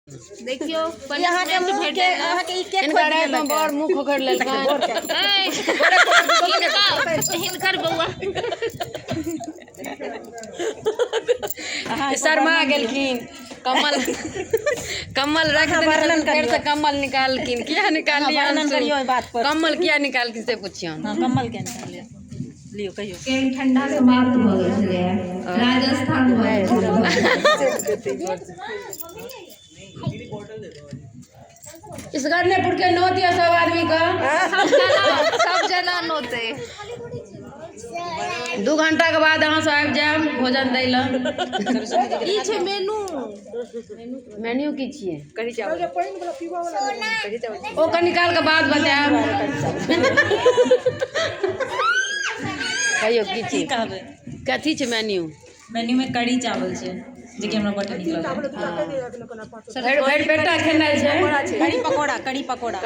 देखियो यहाँ के मुंह के यहाँ के केक खोल तो बड़ मुंह खोखड़ लेल हिनकर बउआ शर्मा गेलखिन कमल कमल रख देने फिर से कमल निकालकिन क्या निकालिए बात पर कमल क्या निकालकिन से पूछियो हां कमल के निकालिए लियो कहियो के ठंडा से मार्ग भ गेलै राजस्थान इस गन्नेपुर के नोत दिया सब आदमी का सब जना नोते 2 घंटा के बाद अहाँ सब आबि जायब भोजन दै ल ई छै मेनू मेन्यू की छिए कढ़ी चावल ओ कनि काल के बाद बतायब कहियो की छी कहबे कथी छै मेन्यू मेन्यू में कढ़ी चावल छै जे कि हमरा बड नीक लागल भरि पेटा खेनाइ छै कढ़ी पकोड़ा कढ़ी पकौड़ा